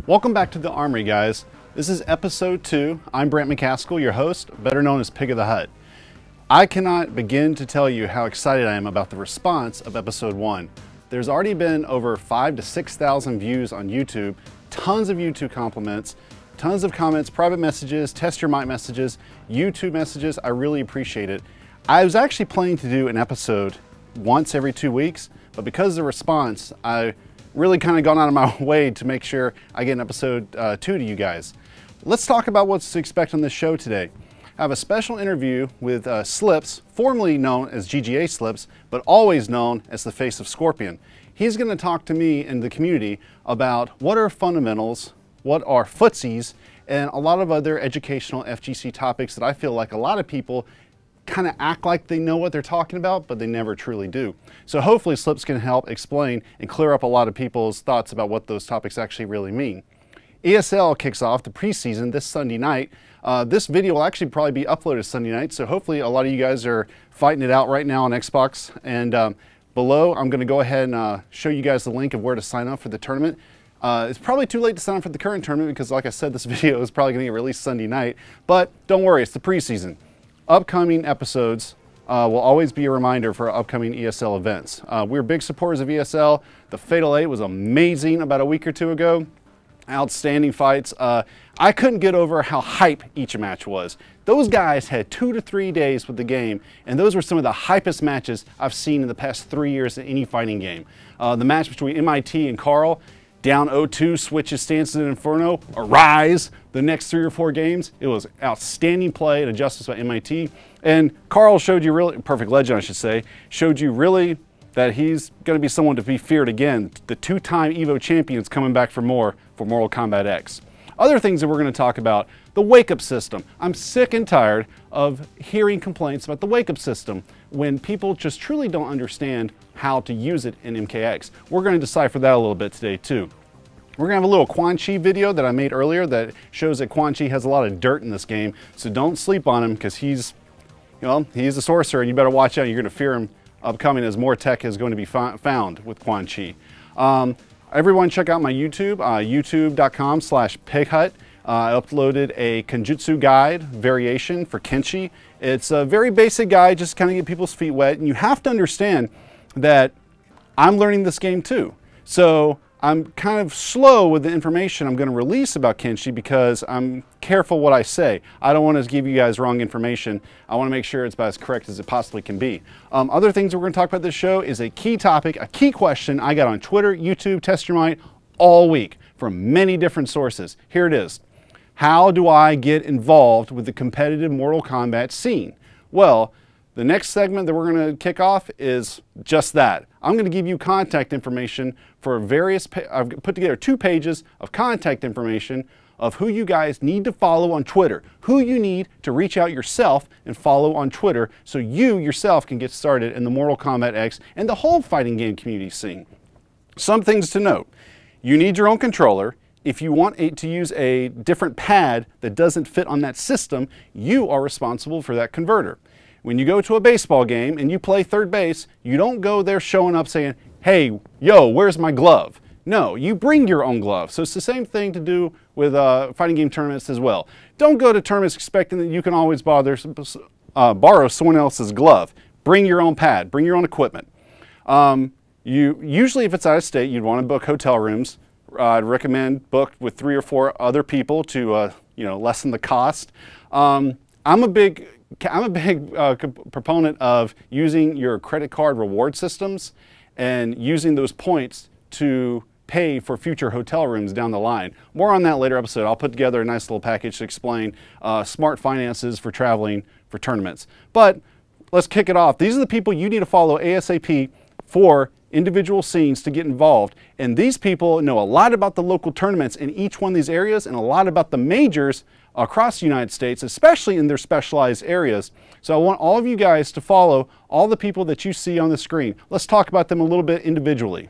Welcome back to the Armory, guys. This is episode 2. I'm Brant McCaskill, your host, better known as Pig of the Hut. I cannot begin to tell you how excited I am about the response of episode 1. There's already been over 5,000 to 6,000 views on YouTube, tons of YouTube compliments, tons of comments, private messages, test your mic messages, YouTube messages. I really appreciate it. I was actually planning to do an episode once every 2 weeks, but because of the response, I really kind of gone out of my way to make sure I get an episode 2 to you guys. Let's talk about what's to expect on this show today. I have a special interview with Slips, formerly known as GGA Slips, but always known as the face of Scorpion. He's going to talk to me and the community about what are fundamentals, what are footsies, and a lot of other educational FGC topics that I feel like a lot of people kind of act like they know what they're talking about, but they never truly do. So hopefully Slips can help explain and clear up a lot of people's thoughts about what those topics actually really mean. ESL kicks off the preseason this Sunday night. This video will actually probably be uploaded Sunday night, so hopefully a lot of you guys are fighting it out right now on Xbox. And below, I'm going to go ahead and show you guys the link of where to sign up for the tournament. It's probably too late to sign up for the current tournament because, like I said, this video is probably going to get released Sunday night. But don't worry, it's the preseason. Upcoming episodes will always be a reminder for upcoming ESL events. We're big supporters of ESL. The Fatal 8 was amazing about a week or two ago. Outstanding fights. I couldn't get over how hype each match was. Those guys had 2 to 3 days with the game, and those were some of the hypest matches I've seen in the past 3 years in any fighting game. The match between MIT and Carl, down 0-2, switches stances in Inferno, arise the next 3 or 4 games. It was outstanding play and adjustments by MIT. And Carl showed you really, Perfect Legend I should say, showed you really that he's going to be someone to be feared again. The 2-time EVO champions coming back for more for Mortal Kombat X. Other things that we're going to talk about, the wake-up system. I'm sick and tired of hearing complaints about the wake-up system when people just truly don't understand how to use it in MKX. We're going to decipher that a little bit today too. We're going to have a little Quan video that I made earlier that shows that Quan has a lot of dirt in this game, so don't sleep on him because he's a sorcerer and you better watch out. You're going to fear him upcoming as more tech is going to be found with Quan. Everyone check out my YouTube, youtube.com/pighut. I uploaded a Kenjutsu guide variation for Kenshi. It's a very basic guide, just kind of get people's feet wet. And you have to understand that I'm learning this game too. So I'm kind of slow with the information I'm going to release about Kenshi because I'm careful what I say. I don't want to give you guys wrong information. I want to make sure it's about as correct as it possibly can be. Other things we're going to talk about this show is a key topic, a key question I got on Twitter, YouTube, Test Your Might all week from many different sources. Here it is. How do I get involved with the competitive Mortal Kombat scene? Well, the next segment that we're going to kick off is just that. I'm going to give you contact information for various, I've put together 2 pages of contact information of who you guys need to follow on Twitter, who you need to reach out yourself and follow on Twitter so you yourself can get started in the Mortal Kombat X and the whole fighting game community scene. Some things to note. You need your own controller. If you want to use a different pad that doesn't fit on that system, you are responsible for that converter. When you go to a baseball game and you play third base, you don't go there showing up saying, hey, yo, where's my glove? No, you bring your own glove. So it's the same thing to do with fighting game tournaments as well. Don't go to tournaments expecting that you can always borrow someone else's glove. Bring your own pad, bring your own equipment. Usually if it's out of state, you'd want to book hotel rooms. I'd recommend book with 3 or 4 other people to lessen the cost. I'm a big proponent of using your credit card reward systems and using those points to pay for future hotel rooms down the line. More on that later episode. I'll put together a nice little package to explain smart finances for traveling for tournaments. But let's kick it off. These are the people you need to follow ASAP for individual scenes to get involved. And these people know a lot about the local tournaments in each one of these areas and a lot about the majors across the United States, especially in their specialized areas. So I want all of you guys to follow all the people that you see on the screen. Let's talk about them a little bit individually.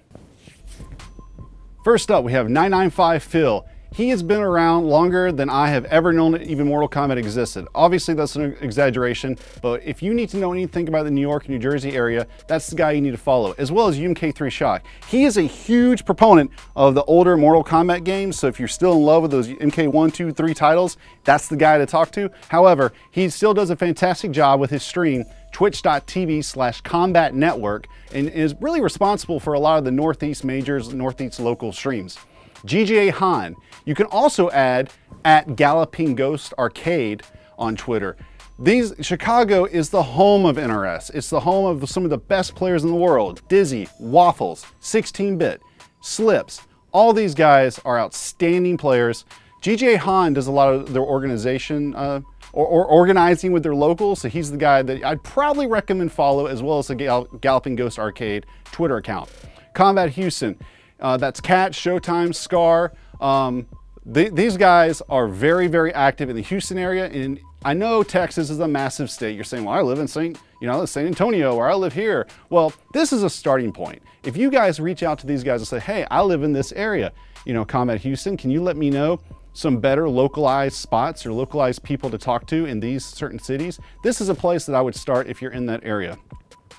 First up, we have 995 Phil. He has been around longer than I have ever known that even Mortal Kombat existed. Obviously, that's an exaggeration, but if you need to know anything about the New York, New Jersey area, that's the guy you need to follow, as well as UMK3 Shock. He is a huge proponent of the older Mortal Kombat games, so if you're still in love with those MK1, 2, 3 titles, that's the guy to talk to. However, he still does a fantastic job with his stream, twitch.tv/Kombat Network, and is really responsible for a lot of the Northeast majors, Northeast local streams. GGA Han. You can also add at Galloping Ghost Arcade on Twitter. Chicago is the home of NRS. It's the home of some of the best players in the world. Dizzy, Waffles, 16-bit, Slips. All these guys are outstanding players. GGA Han does a lot of their organization or organizing with their locals, so he's the guy that I'd probably recommend follow, as well as the Galloping Ghost Arcade Twitter account. Combat Houston, that's Cat, Showtime, Scar. These guys are very, very active in the Houston area, and I know Texas is a massive state. You're saying, well, I live in San Antonio, or I live here. Well, this is a starting point. If you guys reach out to these guys and say, hey, I live in this area, Combat Houston, can you let me know some better localized spots or localized people to talk to in these certain cities? This is a place that I would start if you're in that area.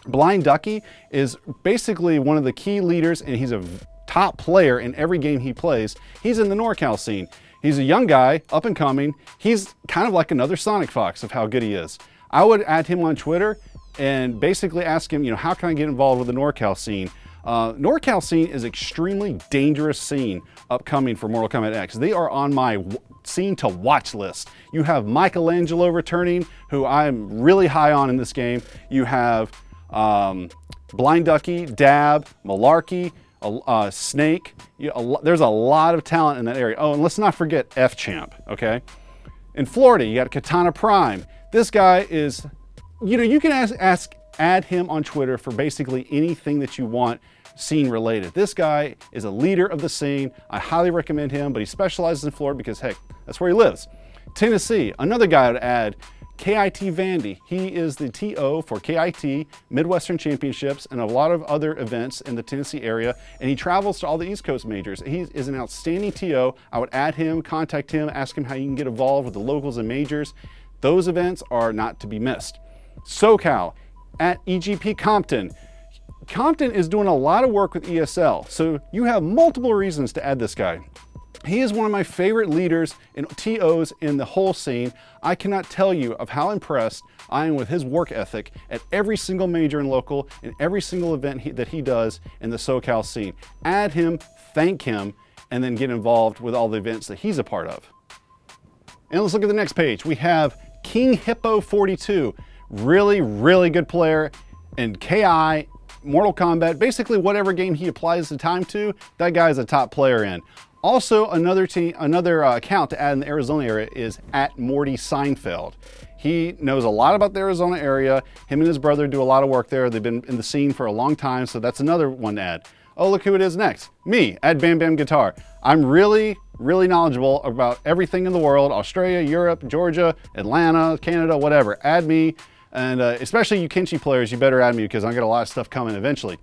Blind Ducky is basically one of the key leaders, and he's a top player in every game he plays. He's in the NorCal scene. He's a young guy, up and coming. He's kind of like another Sonic Fox of how good he is. I would add him on Twitter and basically ask him, how can I get involved with the NorCal scene? NorCal scene is extremely dangerous scene upcoming for Mortal Kombat X. They are on my scene to watch list. You have Michelangelo returning, who I'm really high on in this game. You have Blind Ducky, Dab, Malarkey, Snake. There's a lot of talent in that area. Oh, and let's not forget F-Champ, okay? In Florida, you got Katana Prime. This guy is, you can add him on Twitter for basically anything that you want scene related. This guy is a leader of the scene. I highly recommend him, but he specializes in Florida because, heck, that's where he lives. Tennessee, another guy I would add, KIT Vandy. He is the TO for KIT Midwestern Championships and a lot of other events in the Tennessee area, and he travels to all the East Coast majors. He is an outstanding TO. I would add him, contact him, ask him how you can get involved with the locals and majors. Those events are not to be missed. SoCal, at EGP Compton. Compton is doing a lot of work with ESL, so you have multiple reasons to add this guy. He is one of my favorite leaders and TOs in the whole scene. I cannot tell you of how impressed I am with his work ethic at every single major and local and every single event that he does in the SoCal scene. Add him, thank him, and then get involved with all the events that he's a part of. And let's look at the next page. We have King Hippo 42. Really, really good player in KI, Mortal Kombat, basically whatever game he applies the time to, that guy is a top player in. Also, another account to add in the Arizona area is at Morty Seinfeld. He knows a lot about the Arizona area. Him and his brother do a lot of work there. They've been in the scene for a long time, so that's another one to add. Oh, look who it is next. Me, at Bam Bam Guitar. I'm really, really knowledgeable about everything in the world, Australia, Europe, Georgia, Atlanta, Canada, whatever. Add me, and especially you Kenshi players, you better add me because I've got a lot of stuff coming eventually.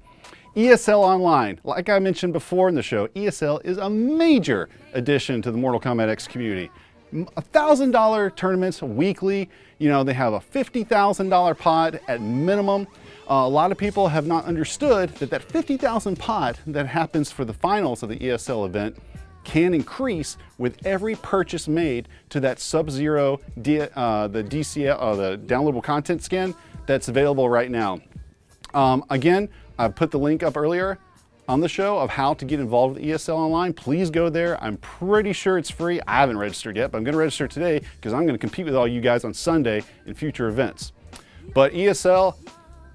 ESL Online, like I mentioned before in the show, ESL is a major addition to the Mortal Kombat X community. $1,000 tournaments weekly. They have a $50,000 pot at minimum. A lot of people have not understood that $50,000 pot that happens for the finals of the ESL event can increase with every purchase made to that Sub-Zero, the DCL, the downloadable content skin that's available right now. Again, I put the link up earlier on the show of how to get involved with ESL Online. Please go there. I'm pretty sure it's free. I haven't registered yet, but I'm going to register today because I'm going to compete with all you guys on Sunday in future events. But ESL,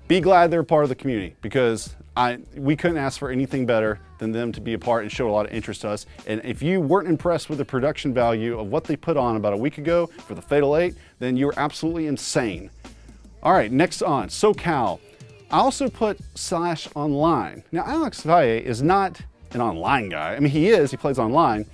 be glad they're part of the community because we couldn't ask for anything better than them to be a part and show a lot of interest to us. And if you weren't impressed with the production value of what they put on about a week ago for the Fatal 8, then you're absolutely insane. All right, next on SoCal. I also put /online. Now, Alex Valle is not an online guy. I mean, he is, he plays online.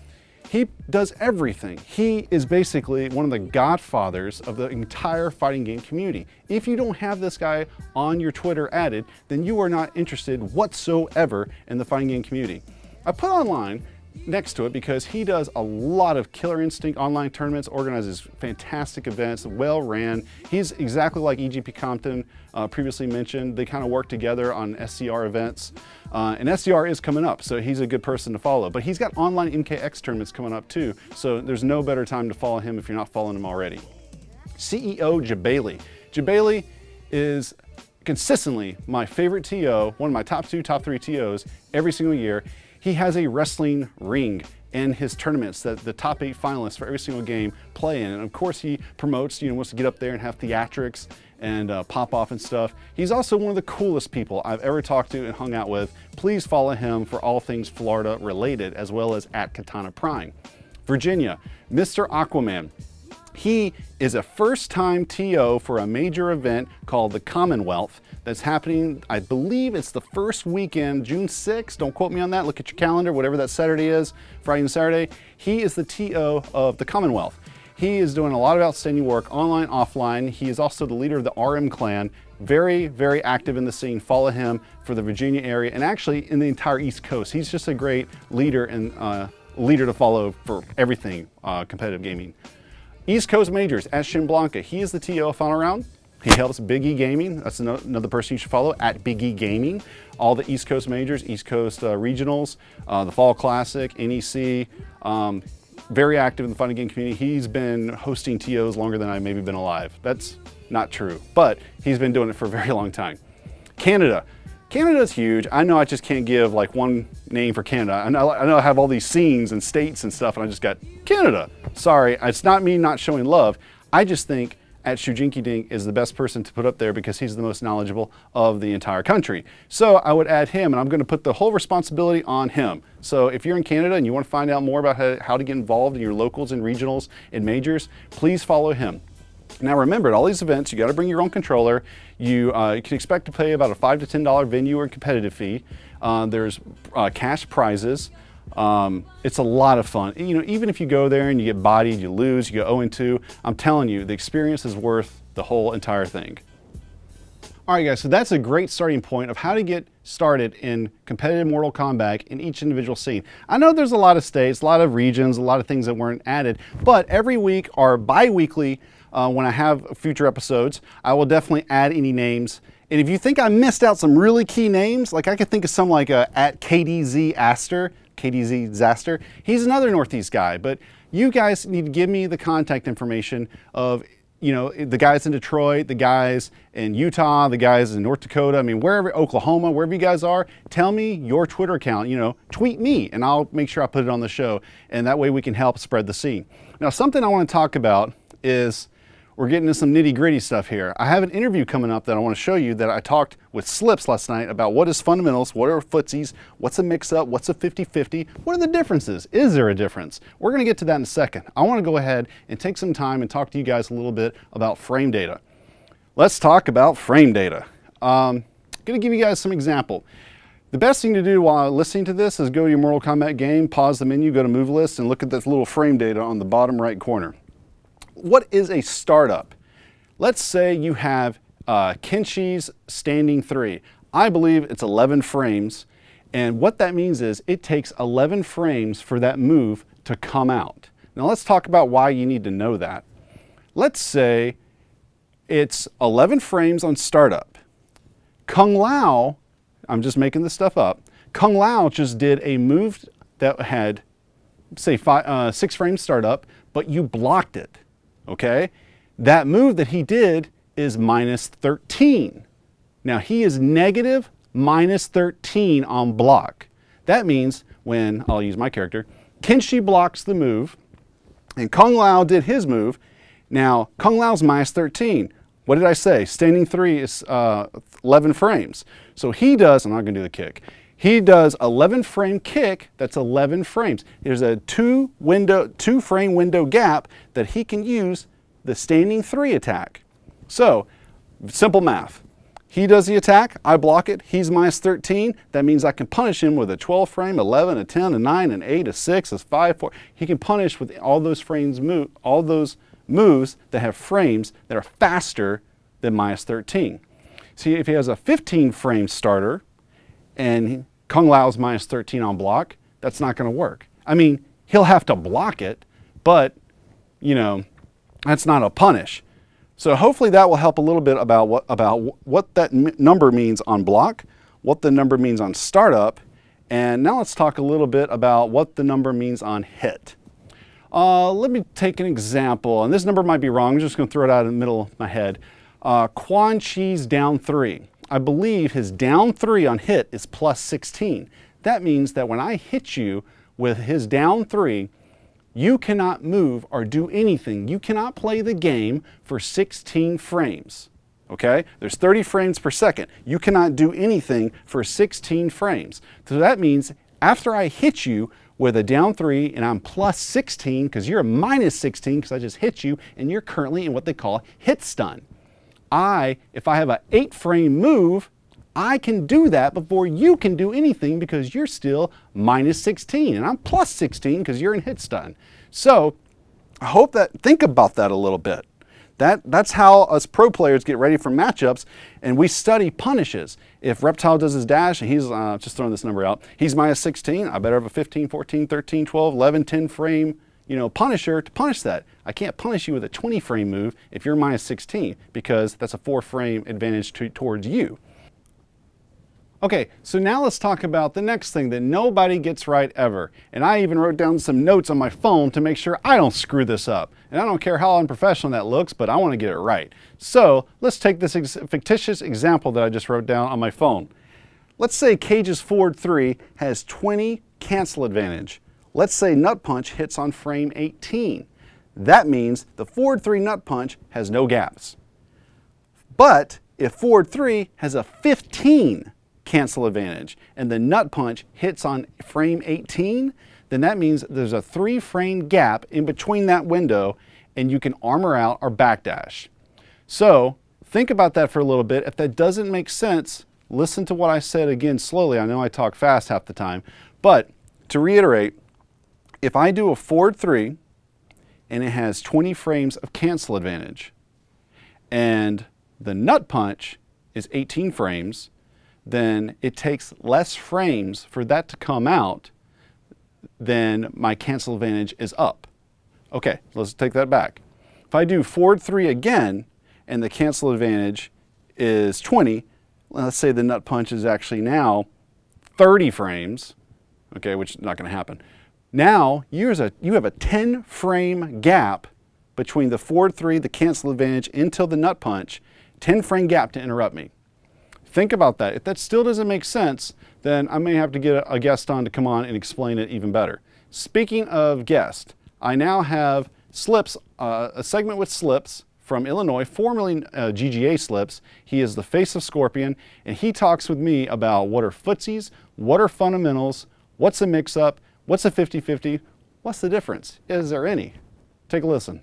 He does everything. He is basically one of the godfathers of the entire fighting game community. If you don't have this guy on your Twitter added, then you are not interested whatsoever in the fighting game community. I put online next to it because he does a lot of Killer Instinct online tournaments, organizes fantastic events, well ran. He's exactly like EGP Compton previously mentioned. They kind of work together on SCR events. And SCR is coming up, so he's a good person to follow. But he's got online MKX tournaments coming up too, so there's no better time to follow him if you're not following him already. CEO Jabali. Jabali is consistently my favorite TO, one of my top 2, top 3 TOs every single year. He has a wrestling ring in his tournaments that the top 8 finalists for every single game play in. And of course he promotes, wants to get up there and have theatrics and pop off and stuff. He's also one of the coolest people I've ever talked to and hung out with. Please follow him for all things Florida related, as well as at Katana Prime. Virginia, Mr. Aquaman. He is a first-time TO for a major event called the Commonwealth that's happening, I believe it's the first weekend, June 6th. Don't quote me on that. Look at your calendar, whatever that Saturday is, Friday and Saturday. He is the TO of the Commonwealth. He is doing a lot of outstanding work, online, offline. He is also the leader of the RM clan. Very, very active in the scene. Follow him for the Virginia area and actually in the entire East Coast. He's just a great leader and leader to follow for everything competitive gaming. East Coast Majors at Shin Blanca. He is the TO of Final Round. He helps Big E Gaming. That's another person you should follow, at Big E Gaming. All the East Coast Majors, East Coast Regionals, the Fall Classic, NEC. Very active in the fighting game community. He's been hosting TOs longer than I've maybe been alive. That's not true, but he's been doing it for a very long time. Canada. Canada's huge. I know I just can't give like one name for Canada. I know I have all these scenes and states and stuff, and I just got Canada. Sorry, it's not me not showing love. I just think at Shujinki Dink is the best person to put up there because he's the most knowledgeable of the entire country. So I would add him, and I'm going to put the whole responsibility on him. So if you're in Canada and you want to find out more about how to get involved in your locals and regionals and majors, please follow him. Now remember, at all these events, you got to bring your own controller. You can expect to pay about a $5 to $10 venue or competitive fee. There's cash prizes. It's a lot of fun. Even if you go there and you get bodied, you lose, you go 0-2, I'm telling you, the experience is worth the whole entire thing. All right, guys, so that's a great starting point of how to get started in competitive Mortal Kombat in each individual scene. I know there's a lot of states, a lot of regions, a lot of things that weren't added, but every week or bi-weekly, when I have future episodes, I will definitely add any names. And if you think I missed out some really key names, like I could think of some like at KDZ Aster, KDZ Zaster, he's another Northeast guy, but you guys need to give me the contact information of the guys in Detroit, the guys in Utah, the guys in North Dakota, I mean, wherever, Oklahoma, wherever you guys are, tell me your Twitter account, tweet me, and I'll make sure I put it on the show, and that way we can help spread the scene. Now, something I want to talk about is we're getting into some nitty-gritty stuff here. I have an interview coming up that I want to show you that I talked with Slips last night about what is fundamentals, what are footsies, what's a mix-up, what's a 50-50, what are the differences? Is there a difference? We're going to get to that in a second. I want to go ahead and take some time and talk to you guys a little bit about frame data. Let's talk about frame data. I'm going to give you guys some example. The best thing to do while listening to this is go to your Mortal Kombat game, pause the menu, go to move list, and look at this little frame data on the bottom right corner. What is a startup? Let's say you have Kenshi's standing 3. I believe it's 11 frames, and what that means is it takes 11 frames for that move to come out. Now let's talk about why you need to know that. Let's say it's 11 frames on startup. Kung Lao, I'm just making this stuff up, Kung Lao just did a move that had, say, 6 frames startup, but you blocked it. Okay, that move that he did is -13. Now he is negative -13 on block. That means when, I'll use my character, Kenshi blocks the move and Kung Lao did his move. Now Kung Lao's -13. What did I say? Standing 3 is 11 frames. So he does, I'm not going to do the kick. He does 11 frame kick, that's 11 frames. There's a 2 frame window gap that he can use the standing 3 attack. So, simple math. He does the attack, I block it, he's -13. That means I can punish him with a 12 frame, 11, a 10, a 9, an 8, a 6, a 5, 4. He can punish with all those frames, all those moves that have frames that are faster than -13. See, if he has a 15 frame starter, and Kung Lao's -13 on block, that's not going to work. I mean, he'll have to block it, but, you know, that's not a punish. So hopefully that will help a little bit about what that number means on block, what the number means on startup, and now let's talk a little bit about what the number means on hit. Let me take an example, and this number might be wrong. I'm just going to throw it out in the middle of my head. Quan Chi's down 3. I believe his down 3 on hit is plus 16. That means that when I hit you with his down 3, you cannot move or do anything. You cannot play the game for 16 frames. Okay? There's 30 frames per second. You cannot do anything for 16 frames. So that means after I hit you with a down 3 and I'm plus 16 because you're a minus 16 because I just hit you and you're currently in what they call hit stun. If I have an 8-frame move, I can do that before you can do anything because you're still minus 16 and I'm plus 16 because you're in hit stun. So I hope think about that a little bit. That's how us pro players get ready for matchups, and we study punishes. If Reptile does his dash and he's just throwing this number out, he's minus 16, I better have a 15, 14, 13, 12, 11, 10 frame, you know, punisher to punish that. I can't punish you with a 20 frame move if you're minus 16 because that's a 4-frame advantage towards you. Okay, so now let's talk about the next thing that nobody gets right ever. And I even wrote down some notes on my phone to make sure I don't screw this up. And I don't care how unprofessional that looks, but I want to get it right. So let's take this fictitious example that I just wrote down on my phone. Let's say Cage's forward 3 has 20 cancel advantage. Let's say Nut Punch hits on frame 18. That means the forward 3 Nut Punch has no gaps. But if forward 3 has a 15 cancel advantage and the Nut Punch hits on frame 18, then that means there's a 3-frame gap in between that window and you can armor out or backdash. So think about that for a little bit. If that doesn't make sense, listen to what I said again slowly. I know I talk fast half the time, but to reiterate, if I do a forward 3 and it has 20 frames of cancel advantage and the Nut Punch is 18 frames, then it takes less frames for that to come out than my cancel advantage is up. Okay, let's take that back. If I do forward 3 again and the cancel advantage is 20, let's say the Nut Punch is actually now 30 frames, okay, which is not going to happen. Now you have a 10-frame gap between the forward 3, the cancel advantage, until the Nut Punch, 10-frame gap to interrupt me. Think about that. If that still doesn't make sense, then I may have to get a guest on to come on and explain it even better. Speaking of guest, I now have Slips, a segment with Slips from Illinois, formerly GGA Slips. He is the face of Scorpion, and he talks with me about what are footsies, what are fundamentals, what's a mix-up, what's a 50-50, what's the difference? Is there any? Take a listen.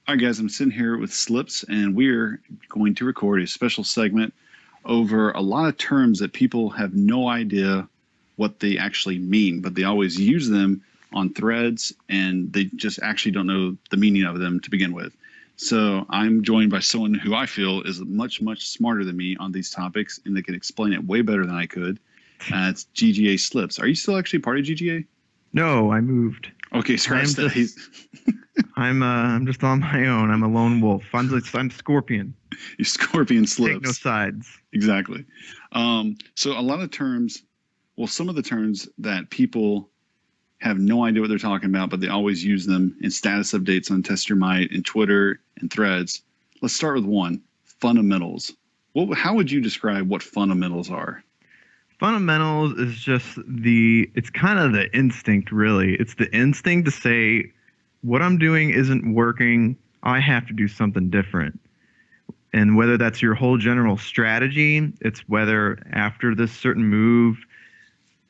All right, guys, I'm sitting here with Slips, and we're going to record a special segment over a lot of terms that people have no idea what they actually mean, but they always use them on threads, and they just actually don't know the meaning of them to begin with. So I'm joined by someone who I feel is much, much smarter than me on these topics, and they can explain it way better than I could. It's GGA Slips. Are you still actually part of GGA? No, I moved. Okay, so I'm just on my own. I'm a lone wolf. I'm Scorpion. You Scorpion Slips. Take no sides. Exactly. So a lot of terms, well, some of the terms that people have no idea what they're talking about, but they always use them in status updates on Test Your Might and Twitter and threads. Let's start with one, fundamentals. How would you describe what fundamentals are? Fundamentals is just it's kind of the instinct, really. It's the instinct to say, what I'm doing isn't working. I have to do something different. And whether that's your whole general strategy, it's whether after this certain move,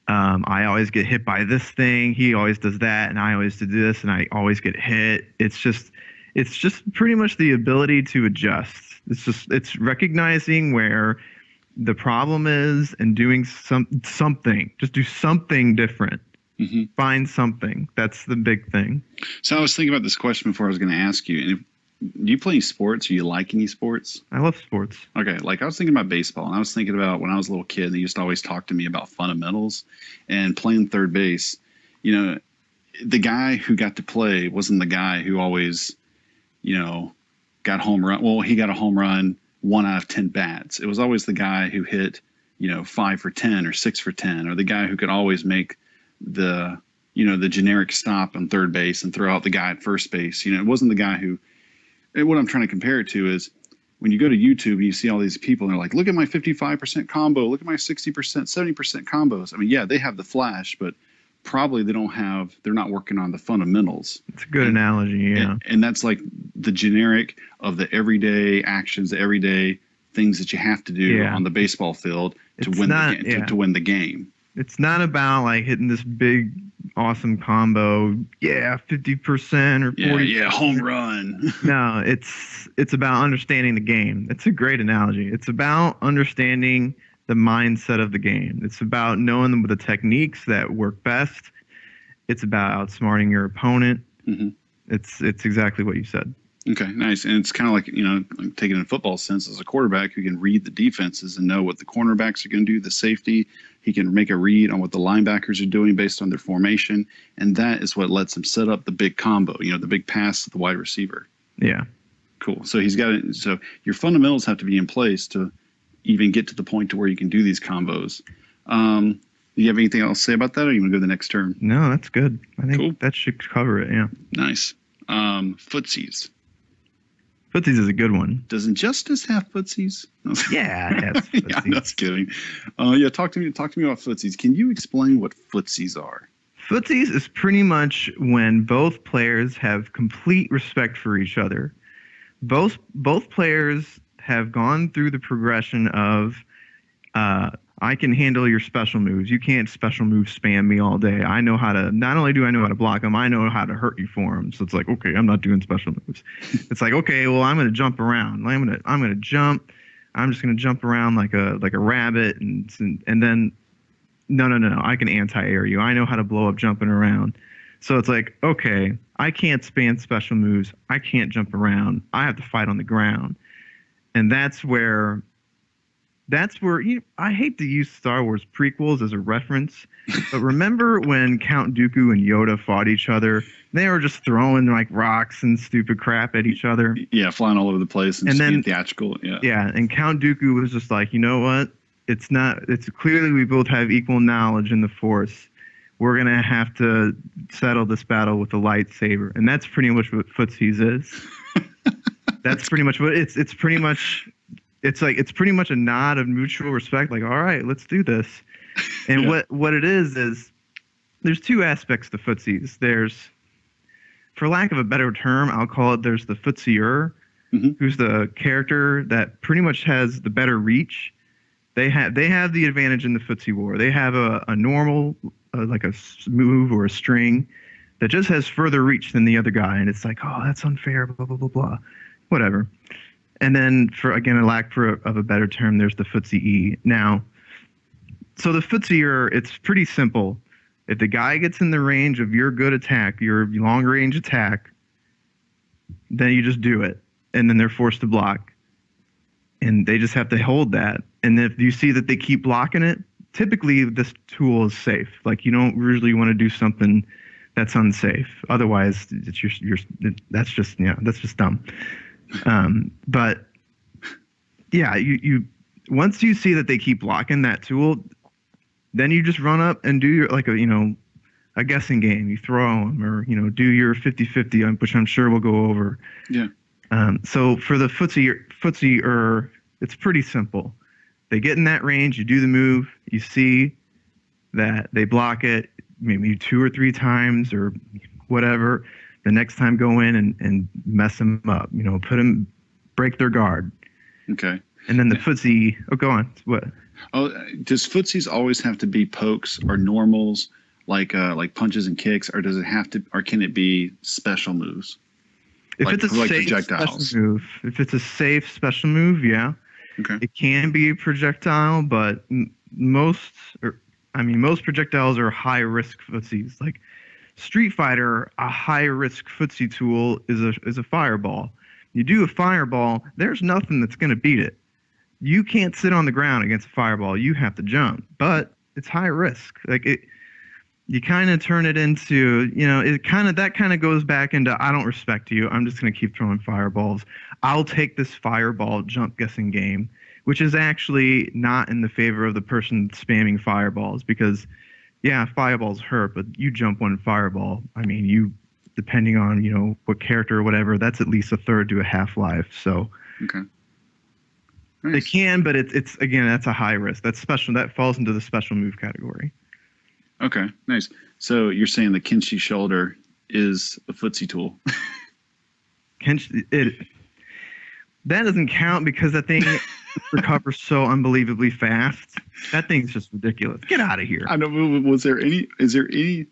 I always get hit by this thing, he always does that, and I always do this, and I always get hit. It's just pretty much the ability to adjust. It's recognizing where the problem is and doing something. Just do something different. Mm-hmm. Find something. That's the big thing. So I was thinking about this question before I was going to ask you. And do you play any sports? Or you like any sports? I love sports. Okay, like I was thinking about baseball, and I was thinking about when I was a little kid, they used to always talk to me about fundamentals and playing third base. You know, the guy who got to play wasn't the guy who always, got home run. Well, he got a home run 1 out of 10 bats. It was always the guy who hit, 5 for 10 or 6 for 10, or the guy who could always make the, the generic stop on third base and throw out the guy at first base. It wasn't the guy who. What I'm trying to compare it to is when you go to YouTube and you see all these people and they're like, look at my 55% combo, look at my 60%, 70% combos. I mean, yeah, they have the flash, but probably they're not working on the fundamentals. It's a good analogy, yeah. And that's like the generic of the everyday actions, the everyday things that you have to do on the baseball field to win the game. It's not about like hitting this big, awesome combo. 50% or 40%. Yeah, home run. No, it's about understanding the game. It's a great analogy. It's about understanding the mindset of the game. It's about knowing the techniques that work best. It's about outsmarting your opponent. Mm-hmm. It's exactly what you said. Okay, nice. And it's kind of like, like taking in a football sense, as a quarterback who can read the defenses and know what the cornerbacks are going to do, the safety. He can make a read on what the linebackers are doing based on their formation. And that is what lets him set up the big combo, the big pass to the wide receiver. Yeah. Cool. So so your fundamentals have to be in place to even get to the point to where you can do these combos. Do you have anything else to say about that, or you want to go to the next term? No, that's good. I think that should cover it, yeah. Nice. Footsies. Footsies is a good one. Does Injustice have footsies? Yeah, it has footsies. Yeah, I'm just kidding. Talk to me about footsies. Can you explain what footsies are? Footsies is pretty much when both players have complete respect for each other. Both players have gone through the progression of I can handle your special moves. You can't special move spam me all day. I know how to, not only do I know how to block them, I know how to hurt you for them. So it's like, okay, I'm not doing special moves. It's like, okay, well, I'm going to jump around. I'm going to jump. I'm just going to jump around like a rabbit. And then, no, I can anti-air you. I know how to blow up jumping around. So it's like, okay, I can't spam special moves. I can't jump around. I have to fight on the ground. And that's where I hate to use Star Wars prequels as a reference, but remember when Count Dooku and Yoda fought each other? They were just throwing like rocks and stupid crap at each other. Yeah, flying all over the place and just being theatrical. Yeah. Yeah, and Count Dooku was just like, you know what? It's clearly we both have equal knowledge in the Force. We're gonna have to settle this battle with a lightsaber, and that's pretty much what Footsies is. That's pretty much what it's pretty much. It's pretty much a nod of mutual respect. Like, all right, let's do this. And what it is there's two aspects to footsies. There's, for lack of a better term, I'll call it, there's the footsier, who's the character that pretty much has the better reach. They have the advantage in the footsie war. They have a normal, like a move or a string that just has further reach than the other guy. And it's like, oh, that's unfair, blah, blah, blah, blah. Whatever. And then, for again, a lack of a better term, there's the footsie E. Now, so the footsier, it's pretty simple. If the guy gets in the range of your good attack, your long range attack, then you just do it, and then they're forced to block, and they just have to hold that. And if you see that they keep blocking it, typically this tool is safe. Like, you don't usually want to do something that's unsafe. Otherwise, that's just dumb. But yeah, you once you see that they keep blocking that tool, then you just run up and do your, like a guessing game. You throw them, or, do your 50-50, which I'm sure we'll go over. Yeah. So for the footsie, it's pretty simple. They get in that range, you do the move, you see that they block it maybe 2 or 3 times or whatever. The next time, go in and mess them up. Break their guard. Okay. And then the footsie. Oh, go on. What? Oh, does footsies always have to be pokes or normals, like punches and kicks, or does it have to, or can it be special moves? If it's a safe special move, if it's a safe special move, yeah. Okay. It can be a projectile, but most projectiles are high risk footsies. Like Street Fighter, a high risk footsie tool is a fireball. You do a fireball, there's nothing that's going to beat it. You can't sit on the ground against a fireball. You have to jump, but it's high risk. Like you kind of turn it into, that kind of goes back into, I don't respect you. I'm just going to keep throwing fireballs. I'll take this fireball jump guessing game, which is actually not in the favor of the person spamming fireballs because, yeah, fireballs hurt, but you jump one fireball. I mean, depending on, what character or whatever, that's at least a third to a half-life. So Okay. Nice. They can, but it's again, that's a high risk. That's special. That falls into the special move category. Okay, nice. So you're saying the Kenshi shoulder is a footsie tool? That doesn't count because that thing recovers so unbelievably fast. That thing's just ridiculous. Get out of here. I know. Is there any?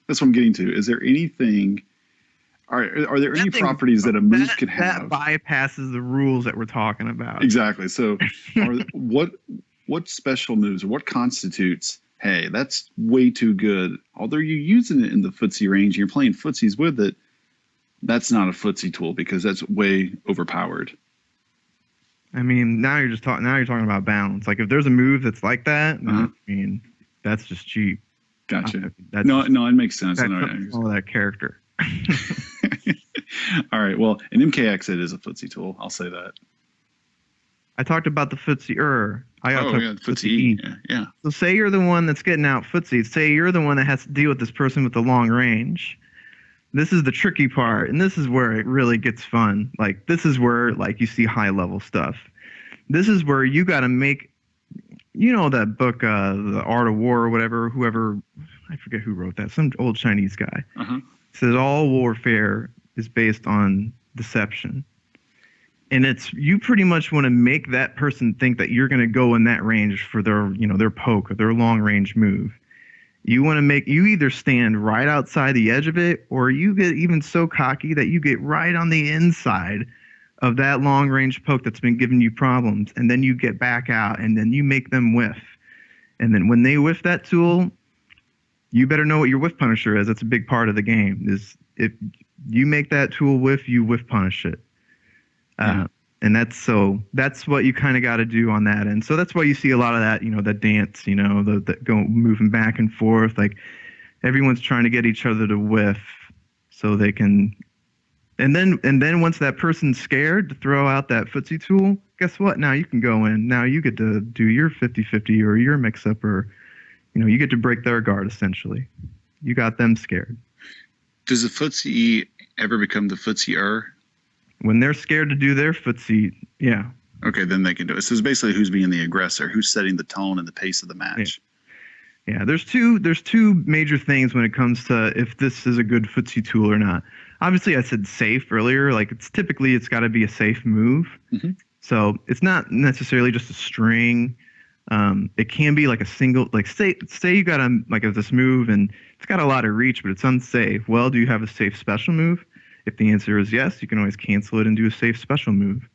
That's what I'm getting to. Is there anything? Are there any properties that a move could have? That bypasses the rules that we're talking about. Exactly. So, what special moves or what constitutes? Hey, that's way too good. Although you're using it in the footsie range, you're playing footsies with it. That's not a footsie tool because that's way overpowered. I mean, now you're talking about balance. Like if there's a move that's like that, I mean, that's just cheap. Gotcha. No, it makes sense. That's all that character. All right. Well, in MKX, it is a footsie tool. I'll say that. I talked about the footsie. Footsie. Yeah. So say you're the one that's getting out footsie. Say you're the one that has to deal with this person with the long range. This is the tricky part, and this is where it really gets fun. Like this is where you see high level stuff. This is where you got to make, that book, The Art of War or whatever. Whoever, I forget who wrote that. Some old Chinese guy. Says all warfare is based on deception. And you pretty much want to make that person think that you're going to go in that range for their poke or their long range move. You want to you either stand right outside the edge of it, or you get even so cocky that you get right on the inside of that long range poke that's been giving you problems. And then you get back out and then you make them whiff. And then when they whiff that tool, you better know what your whiff punisher is. That's a big part of the game. Is if you make that tool whiff, you whiff punish it. And that's what you kind of got to do on that end. So that's why you see a lot of that, that dance, the go moving back and forth. Like everyone's trying to get each other to whiff so they can. And then once that person's scared to throw out that footsie tool, guess what? Now you can go in. Now you get to do your 50-50 or your mix-up or, you get to break their guard essentially. You got them scared. Does the footsie ever become the footsie-er? When they're scared to do their footsie, yeah. Okay, then they can do it. So it's basically who's being the aggressor, who's setting the tone and the pace of the match. Yeah, there's two major things when it comes to if this is a good footsie tool or not. Obviously, I said safe earlier. Like it's got to be a safe move. So it's not necessarily just a string. It can be like a single, like say you got this move and it's got a lot of reach, but it's unsafe. Well, do you have a safe special move? If the answer is yes, you can always cancel it and do a safe special move.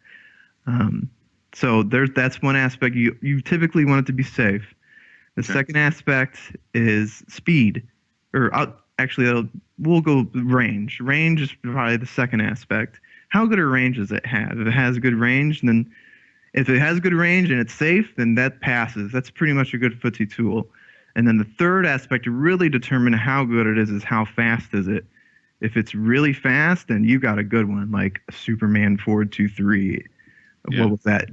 So that's one aspect. You typically want it to be safe. The second aspect is speed, we'll go range. Range is probably the second aspect. How good a range does it have? If it has a good range, then if it has good range and it's safe, then that passes. That's pretty much a good footsie tool. And then the third aspect to really determine how good it is how fast is it. If it's really fast, then you got a good one, like a Superman 423. Yeah. What was that?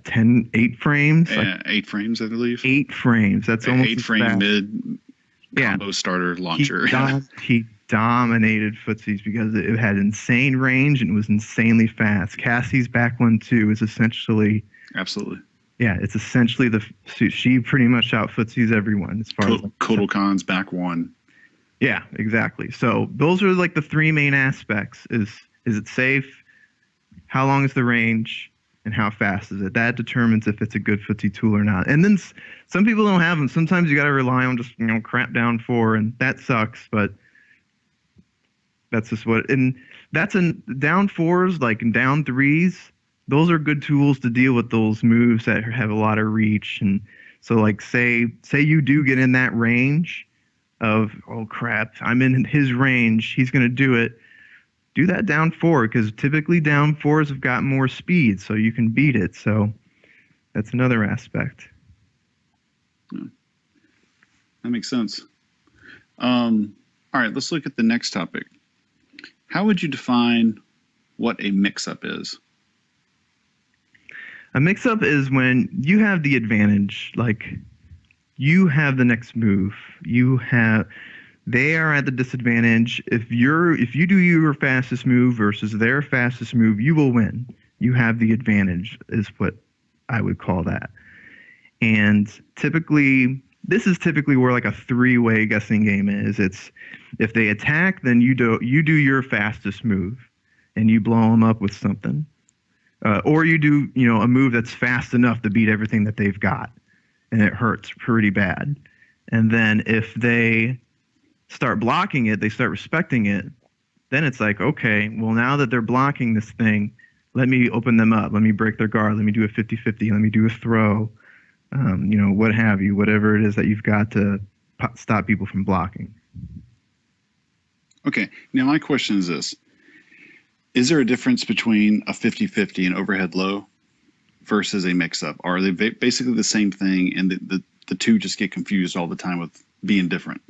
8 frames? Yeah, 8 frames, I believe. 8 frames. That's almost 8 frame mid combo starter launcher. He dominated footsies because it had insane range and it was insanely fast. Cassie's back one too is essentially. Absolutely. Yeah, it's essentially she pretty much out footsies everyone as far as Kotal Khan's back one. Yeah, exactly. So those are like the 3 main aspects. Is it safe? How long is the range? And how fast is it? That determines if it's a good footsie tool or not. And then some people don't have them. Sometimes you got to rely on just, crap down 4, and that sucks. But that's just and that's in down 4s, like in down 3s. Those are good tools to deal with those moves that have a lot of reach. And so like say you do get in that range of, oh crap, I'm in his range, he's going to do it. do that down 4, because typically down 4s have got more speed, so you can beat it. So that's another aspect. That makes sense. All right, let's look at the next topic. How would you define what a mix-up is? A mix-up is when you have the advantage, like you have the next move. They are at the disadvantage. If you do your fastest move versus their fastest move, you will win. You have the advantage, is what I would call that. And this is typically where like a 3-way guessing game is. It's if they attack, then you do your fastest move, and you blow them up with something, or you do a move that's fast enough to beat everything that they've got, and it hurts pretty bad. And then if they start blocking it, they start respecting it, then it's like, okay, well, now that they're blocking this thing, let me open them up. Let me break their guard. Let me do a 50-50. Let me do a throw, what have you, whatever it is that you've got to stop people from blocking. Okay, now my question is this. Is there a difference between a 50-50 and overhead low versus a mix-up? Are they basically the same thing, and the two just get confused all the time with being different?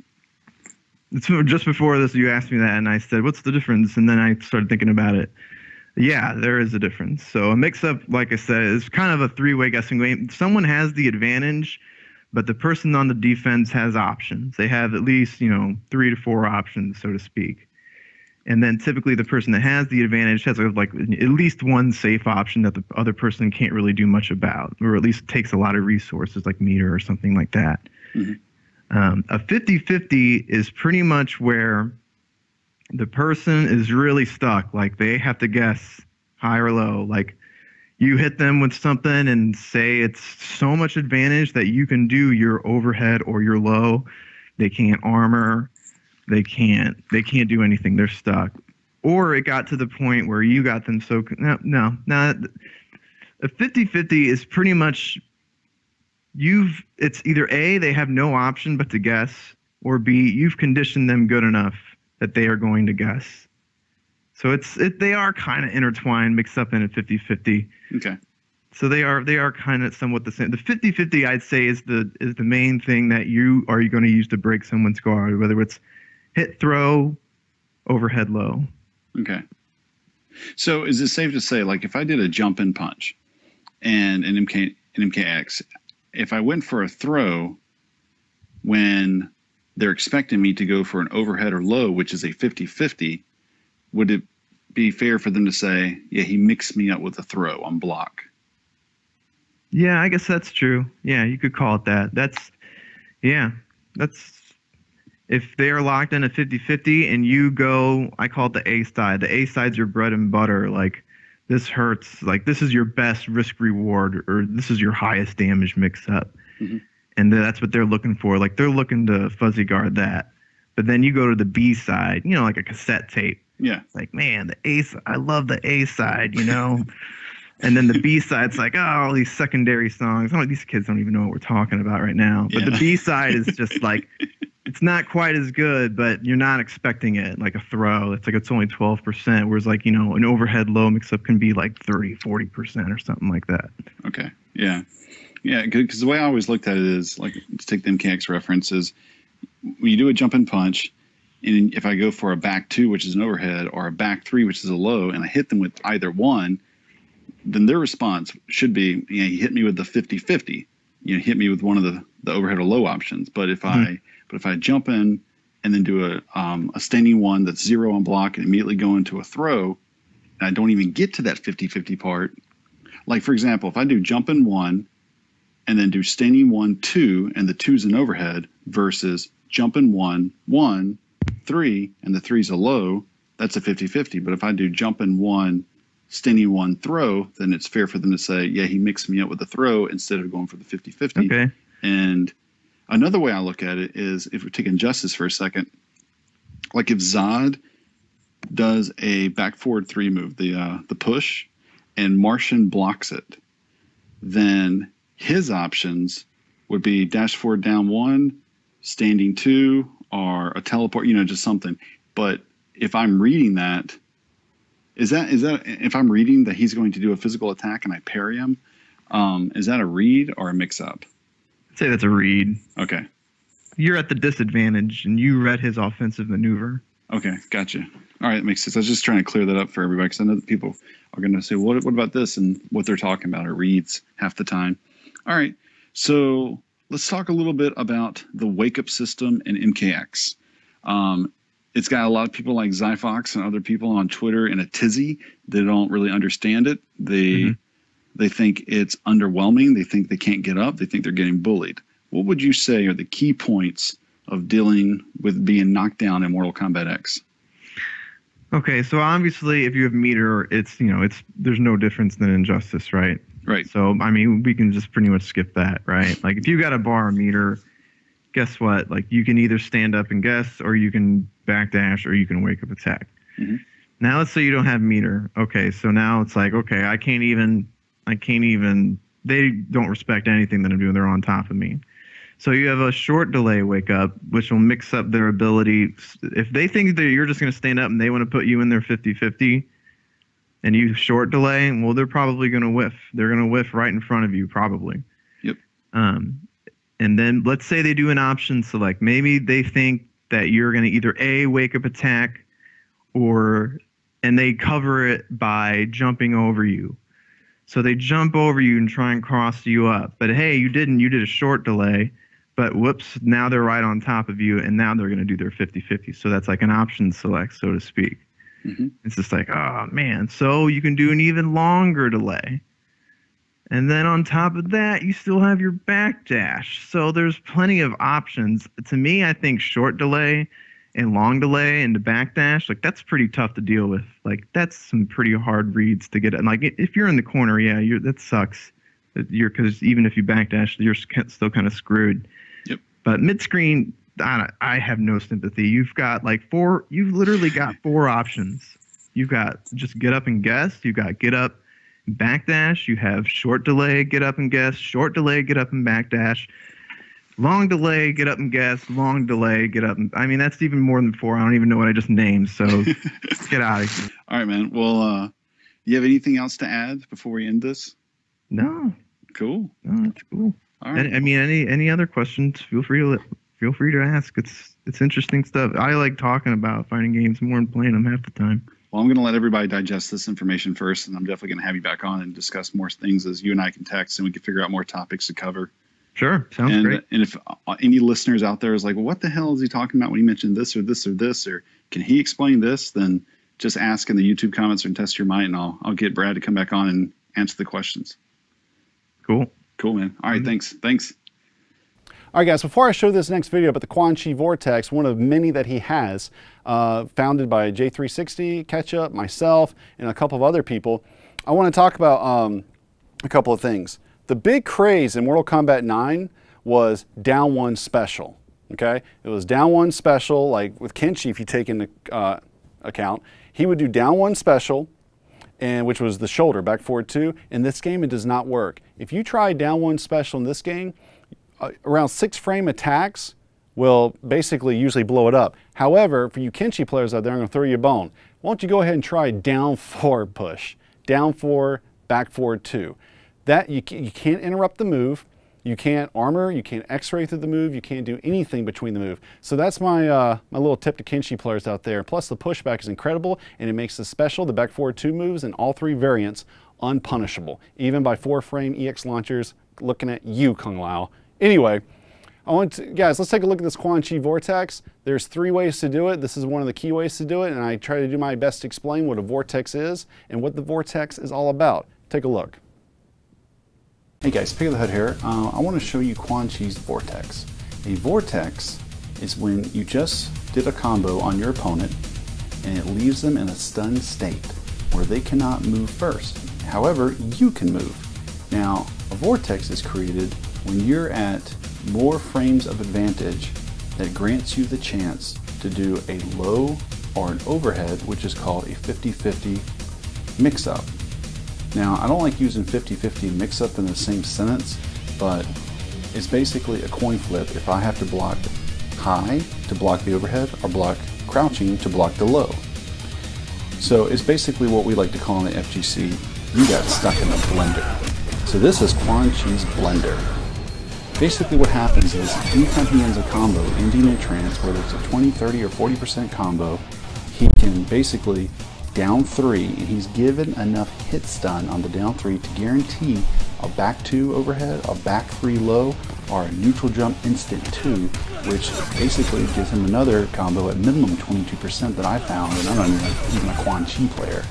Just before this, you asked me that, and I said, what's the difference? And then I started thinking about it. Yeah, there is a difference. So a mix-up, like I said, is kind of a 3-way guessing game. Someone has the advantage, but the person on the defense has options. They have at least, 3 to 4 options, so to speak. And then typically the person that has the advantage has like at least one safe option that the other person can't really do much about, or at least takes a lot of resources like meter or something like that. Mm-hmm. A 50-50 is pretty much where the person is really stuck. Like they have to guess high or low. Like you hit them with something and say it's so much advantage that you can do your overhead or your low. They can't armor. They can't do anything. They're stuck. Or it got to the point where you got them so no. A 50-50 is pretty much it's either A, they have no option but to guess, or B, you've conditioned them good enough that they are going to guess. So they are kind of intertwined, mixed up in a 50-50. Okay. So they are kind of somewhat the same. The 50-50, I'd say, is the main thing that you are going to use to break someone's guard, whether it's hit, throw, overhead, low. Okay. So is it safe to say, like, if I did a jump and punch and an MKX, if I went for a throw when they're expecting me to go for an overhead or low, which is a 50-50, would it be fair for them to say, yeah, he mixed me up with a throw on block? Yeah, I guess that's true. Yeah, you could call it that. That's if they're locked in a 50-50 and you go, I call it the A side. The A side's your bread and butter. Like, this hurts. Like, this is your best risk reward, or this is your highest damage mix up. Mm-hmm. And that's what they're looking for. Like, they're looking to fuzzy guard that. But then you go to the B side, like a cassette tape. Yeah. Like, man, I love the A side, And then the B side's like, all these secondary songs. These kids don't even know what we're talking about right now. But the B side is just like, it's not quite as good, but you're not expecting it, like a throw. It's only 12%, whereas like, an overhead low mix-up can be like 30, 40% or something like that. Okay. Yeah. Yeah, because the way I always looked at it is, like, to take the MKX reference, is when you do a jump and punch, and if I go for a back 2, which is an overhead, or a back 3, which is a low, and I hit them with either one, then their response should be, he hit me with the 50-50. Hit me with one of the overhead or low options. But if I jump in and then do a standing one that's 0 on block and immediately go into a throw, and I don't even get to that 50-50 part. Like, for example, if I do jump in 1 and then do standing 1, 2, and the 2's an overhead, versus jump in 1, 1, 3, and the 3's a low, that's a 50-50. But if I do jump in 1, standing 1, throw, then it's fair for them to say, yeah, he mixed me up with the throw instead of going for the 50-50. Okay. And another way I look at it is, if we're taking justice for a second, like if Zod does a back forward 3 move, the push, and Martian blocks it, then his options would be dash forward down 1, standing 2, or a teleport, just something. But if I'm reading that, Is that if I'm reading that he's going to do a physical attack and I parry him, is that a read or a mix-up? I'd say that's a read. Okay. You're at the disadvantage, and you read his offensive maneuver. Okay, gotcha. All right, that makes sense. I was just trying to clear that up for everybody because I know that people are going to say, what about this? And what they're talking about are reads half the time. All right, so let's talk a little bit about the Wakeup system in MKX. It's got a lot of people like Zyfox and other people on Twitter in a tizzy. They don't really understand it. They think it's underwhelming. They think they can't get up. They think they're getting bullied. What would you say are the key points of dealing with being knocked down in Mortal Kombat X? Okay, so obviously if you have meter, it's there's no difference than Injustice, right? Right. So I mean, we can just pretty much skip that, right? Like if you got a bar or meter, guess what? Like you can either stand up and guess, or you can backdash, or you can wake up attack. Now let's say you don't have meter. Okay, so now it's like, okay, I can't even. They don't respect anything that I'm doing. They're on top of me. So you have a short delay wake up, which will mix up their ability. If they think that you're just going to stand up and they want to put you in their 50-50 and you short delay, well, they're probably going to whiff. They're going to whiff right in front of you, probably. Yep. And then let's say they do an option select. Maybe they think that you're going to either A, wake up attack, and they cover it by jumping over you. So they jump over you and try and cross you up. But hey, you didn't. You did a short delay. But whoops, now they're right on top of you, and now they're going to do their 50-50. So that's like an option select, so to speak. It's just like, oh, man. So you can do an even longer delay. And then on top of that, you still have your backdash. So there's plenty of options. To me, I think short delay and long delay and the backdash, like that's pretty tough to deal with. Like that's some pretty hard reads to get. And like if you're in the corner, yeah, that sucks. Because even if you backdash, you're still kind of screwed. Yep. But mid screen, I have no sympathy. You've got you've literally got 4 options. You've got just get up and guess. You've got get up, backdash. You have short delay, get up and guess. Short delay, get up and backdash. Long delay, get up and guess. Long delay, get up. I mean, that's even more than 4. I don't even know what I just named. So get out of here. All right, man. Well, you have anything else to add before we end this? No. Cool. No, that's cool. All right. I mean, any other questions? Feel free to ask. It's interesting stuff. I like talking about fighting games more than playing them half the time. Well, I'm going to let everybody digest this information first, and I'm definitely going to have you back on and discuss more things as you and I can text, and we can figure out more topics to cover. Sure, sounds great. And if any listeners out there is like, well, what the hell is he talking about when he mentioned this or this or this, or can he explain this? Then just ask in the YouTube comments or test your might, and I'll get Brad to come back on and answer the questions. Cool, man. All right, thanks. All right, guys, before I show this next video about the Kenshi Vortex, one of many that he has, founded by J360, Ketchup, myself, and a couple of other people, I want to talk about a couple of things. The big craze in Mortal Kombat 9 was down 1 special, okay? It was down 1 special, like with Kenshi, if you take into account, he would do down 1 special, and which was the shoulder, back forward 2. In this game, it does not work. If you try down 1 special in this game, around 6 frame attacks will basically usually blow it up. However, for you Kenshi players out there, I'm going to throw you a bone. Why don't you go ahead and try down 4 push, down 4, back forward 2. That you can't interrupt the move, you can't armor, you can't X-ray through the move, you can't do anything between the move. So that's my my little tip to Kenshi players out there. Plus the pushback is incredible, and it makes the special, the back forward 2 moves in all 3 variants unpunishable, even by 4 frame EX launchers looking at you, Kung Lao. Anyway, guys, let's take a look at this Kenshi Vortex. There's 3 ways to do it. This is one of the key ways to do it, and I try to do my best to explain what a vortex is and what the vortex is all about. Take a look. Hey guys, Pig of the Hood here. I want to show you Kenshi's Vortex. A vortex is when you just did a combo on your opponent and it leaves them in a stunned state where they cannot move first. However, you can move. Now, a vortex is created when you're at more frames of advantage that grants you the chance to do a low or an overhead, which is called a 50-50 mix-up. Now, I don't like using 50-50 mix-up in the same sentence, but it's basically a coin flip if I have to block high to block the overhead or block crouching to block the low. So it's basically what we like to call in the FGC, you got stuck in a blender. So this is Quan Chi's blender. Basically what happens is anytime he ends a combo ending in trance, whether it's a 20, 30, or 40% combo, he can basically down 3, and he's given enough hit stun on the down 3 to guarantee a back 2 overhead, a back 3 low, or a neutral jump instant 2, which basically gives him another combo at minimum 22% that I found, and I'm not even a Quan Chi player.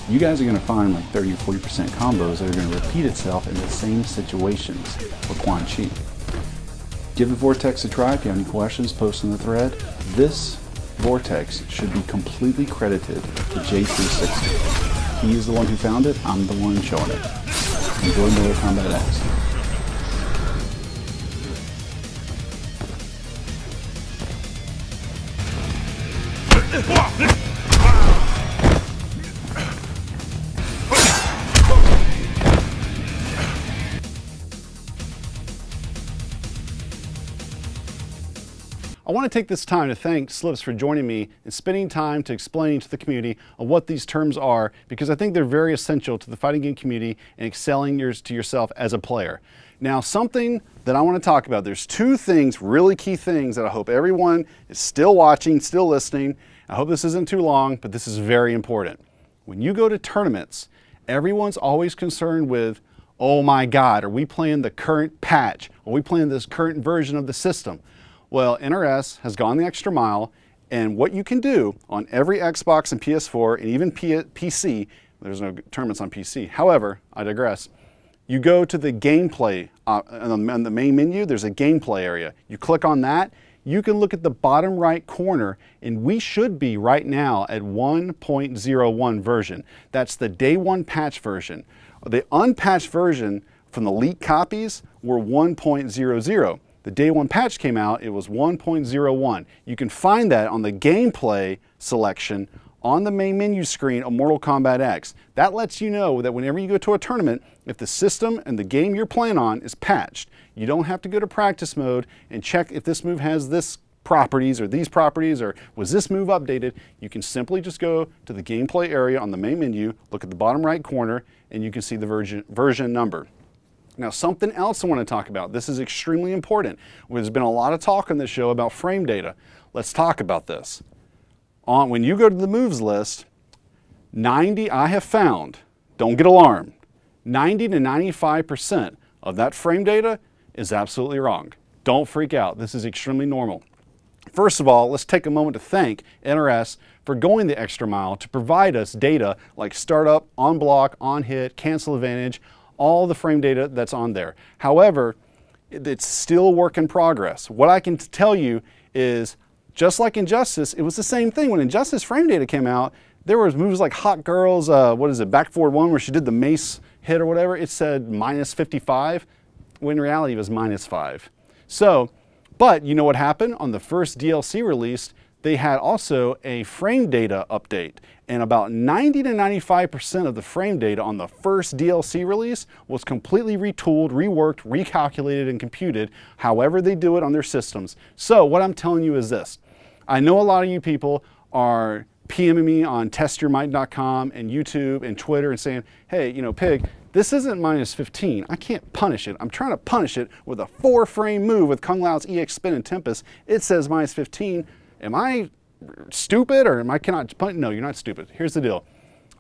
You guys are going to find like 30 or 40% combos that are going to repeat itself in the same situations with Quan Chi. Give the Vortex a try. If you have any questions, post in the thread. This Vortex should be completely credited to J360. He is the one who found it. I'm the one showing it. Enjoy Mortal Kombat X. I want to take this time to thank Slips for joining me and spending time to explain to the community on what these terms are, because I think they're very essential to the fighting game community and excelling to yourself as a player. Now, something that I want to talk about, there's 2 things, really key things, that I hope everyone is still watching, still listening. I hope this isn't too long, but this is very important. When you go to tournaments, everyone's always concerned with, oh my God, are we playing the current patch? Are we playing this current version of the system? Well, NRS has gone the extra mile, and what you can do on every Xbox and PS4 and even PC, there's no tournaments on PC. However, I digress. You go to the gameplay, on the main menu, there's a gameplay area. You click on that, you can look at the bottom right corner, and we should be right now at 1.01 version. That's the day 1 patch version. The unpatched version from the leaked copies were 1.00. The day 1 patch came out, it was 1.01. You can find that on the gameplay selection on the main menu screen of Mortal Kombat X. That lets you know that whenever you go to a tournament, if the system and the game you're playing on is patched, you don't have to go to practice mode and check if this move has this properties or these properties, or was this move updated. You can simply just go to the gameplay area on the main menu, look at the bottom right corner, and you can see the version number. Now, something else I want to talk about. This is extremely important. There's been a lot of talk on this show about frame data. Let's talk about this. When you go to the moves list, I have found, don't get alarmed, 90 to 95% of that frame data is absolutely wrong. Don't freak out. This is extremely normal. First of all, let's take a moment to thank NRS for going the extra mile to provide us data like startup, on block, on hit, cancel advantage, all the frame data that's on there. However, it's still a work in progress. What I can tell you is, just like Injustice, it was the same thing. When Injustice frame data came out, there was moves like Hot Girl's, what is it, back forward 1, where she did the mace hit or whatever. It said minus 55, when in reality it was minus 5. So, but you know what happened? On the first DLC release, they had also a frame data update, and about 90 to 95% of the frame data on the first DLC release was completely retooled, reworked, recalculated, and computed, however they do it on their systems. So what I'm telling you is this. I know a lot of you people are PMing me on testyourmic.com and YouTube and Twitter and saying, hey, you know, Pig, this isn't minus 15. I can't punish it. I'm trying to punish it with a 4-frame move with Kung Lao's EX Spin and Tempest. It says minus 15. Am I stupid, or cannot punish? No, you're not stupid. Here's the deal.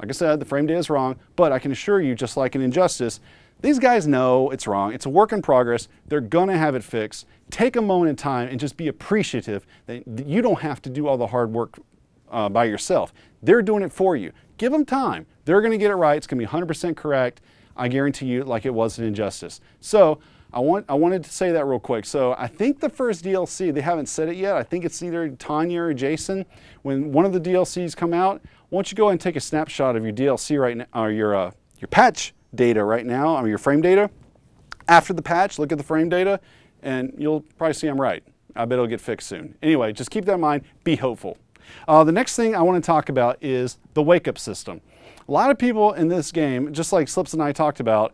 Like I said, the frame data is wrong, but I can assure you, just like in Injustice, these guys know it's wrong. It's a work in progress. They're gonna have it fixed. Take a moment in time and just be appreciative that you don't have to do all the hard work by yourself. They're doing it for you. Give them time. They're gonna get it right. It's gonna be 100% correct. I guarantee you, like it was in Injustice. So I wanted to say that real quick. So I think the first DLC, they haven't said it yet. I think it's either Tanya or Jason. When one of the DLCs come out, why don't you go ahead and take a snapshot of your DLC right now, or your patch data right now, or your frame data. After the patch, look at the frame data, and you'll probably see I'm right. I bet it'll get fixed soon. Anyway, just keep that in mind. Be hopeful. The next thing I want to talk about is the wake-up system. A lot of people in this game, just like Slips and I talked about,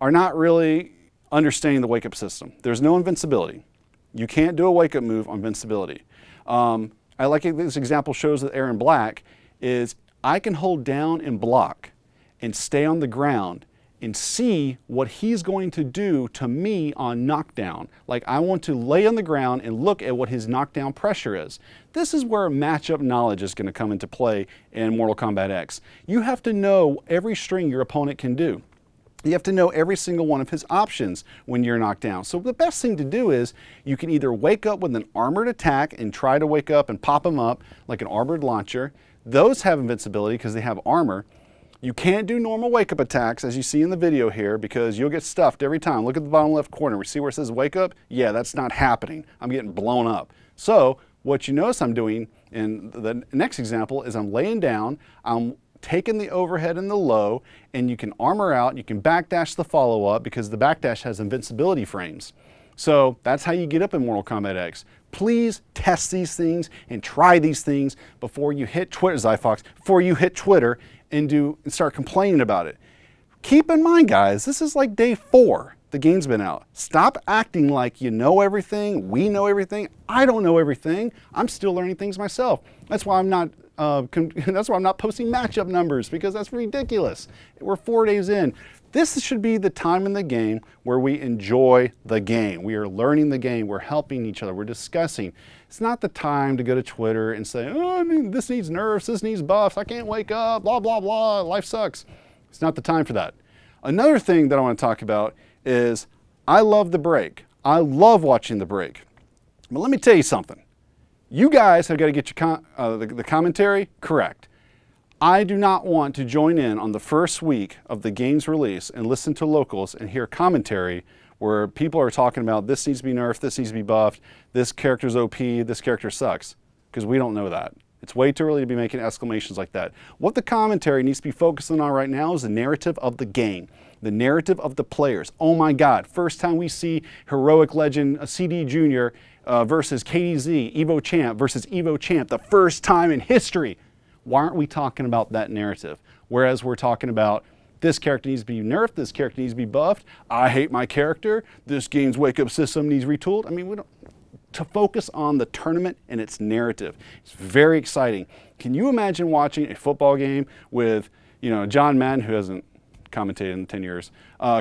are not really understanding the wake-up system. There's no invincibility. You can't do a wake-up move on invincibility. I like it, this example shows that Aaron Black is, I can hold down and block and stay on the ground and see what he's going to do to me on knockdown. Like, I want to lay on the ground and look at what his knockdown pressure is. This is where matchup knowledge is going to come into play in Mortal Kombat X. You have to know every string your opponent can do. You have to know every single one of his options when you're knocked down. So the best thing to do is you can either wake up with an armored attack and try to wake up and pop him up like an armored launcher. Those have invincibility because they have armor. You can't do normal wake-up attacks, as you see in the video here, because you'll get stuffed every time. Look at the bottom left corner. We see where it says wake up? Yeah, that's not happening. I'm getting blown up. So what you notice I'm doing in the next example is I'm laying down, I'm taking the overhead and the low, and you can armor out, you can backdash the follow-up because the backdash has invincibility frames. So that's how you get up in Mortal Kombat X. Please test these things and try these things before you hit Twitter, Zyfox, before you hit Twitter and start complaining about it. Keep in mind, guys, this is like day 4 the game's been out. Stop acting like you know everything, we know everything. I don't know everything. I'm still learning things myself. That's why I'm not posting matchup numbers, because that's ridiculous. We're 4 days in. This should be the time in the game where we enjoy the game. We are learning the game. We're helping each other. We're discussing. It's not the time to go to Twitter and say, oh, I mean, this needs nerfs, this needs buffs, I can't wake up, blah, blah, blah, life sucks. It's not the time for that. Another thing that I want to talk about is I love the break. I love watching the break. But let me tell you something. You guys have got to get your the commentary correct. I do not want to join in on the first week of the game's release and listen to locals and hear commentary where people are talking about this needs to be nerfed, this needs to be buffed, this character's OP, this character sucks, because we don't know that. It's way too early to be making exclamations like that. What the commentary needs to be focusing on right now is the narrative of the game, the narrative of the players. Oh my God, first time we see heroic legend CD Jr. Versus KDZ, Evo Champ versus Evo Champ, the first time in history. Why aren't we talking about that narrative? Whereas we're talking about this character needs to be nerfed, this character needs to be buffed, I hate my character, this game's wake-up system needs retooled. I mean, we don't, to focus on the tournament and its narrative. It's very exciting. Can you imagine watching a football game with, you know, John Madden, who hasn't commentated in 10 years,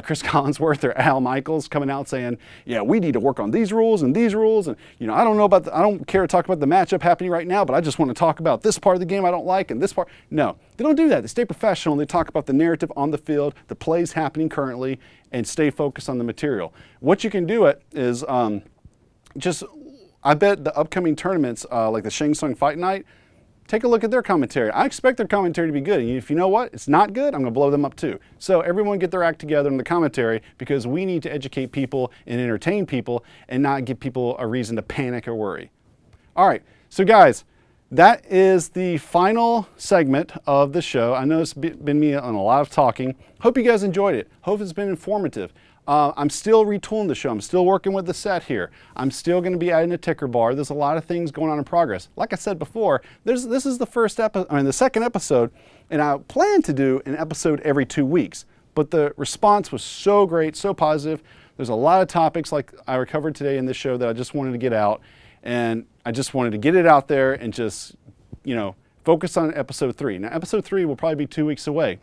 Chris Collinsworth or Al Michaels coming out saying, yeah, we need to work on these rules, and, you know, I don't know about I don't care to talk about the matchup happening right now, but I just want to talk about this part of the game I don't like and this part. No, they don't do that. They stay professional and they talk about the narrative on the field, the plays happening currently, and stay focused on the material. What you can do is I bet the upcoming tournaments, like the Shang Tsung Fight Night, take a look at their commentary. I expect their commentary to be good. And if you know what, it's not good, I'm going to blow them up too. So everyone get their act together in the commentary, because we need to educate people and entertain people and not give people a reason to panic or worry. All right, so guys, that is the final segment of the show. I know it's been me on a lot of talking. Hope you guys enjoyed it. Hope it's been informative. I'm still retooling the show. I'm still working with the set here. I'm still going to be adding a ticker bar. There's a lot of things going on in progress. Like I said before, this is the second episode, and I plan to do an episode every 2 weeks. But the response was so great, so positive. There's a lot of topics like I covered today in this show that I just wanted to get out, and I just wanted to get it out there and just, you know, focus on episode 3. Now, episode 3 will probably be 2 weeks away.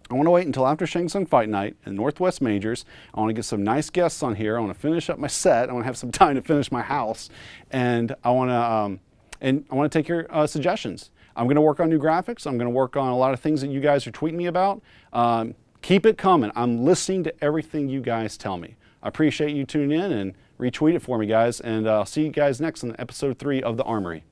I want to wait until after Shang Tsung Fight Night and Northwest Majors. I want to get some nice guests on here. I want to finish up my set. I want to have some time to finish my house, and I want to take your suggestions. I'm going to work on new graphics. I'm going to work on a lot of things that you guys are tweeting me about. Keep it coming. I'm listening to everything you guys tell me. I appreciate you tuning in, and retweet it for me, guys. And I'll see you guys next on episode 3 of the Armory.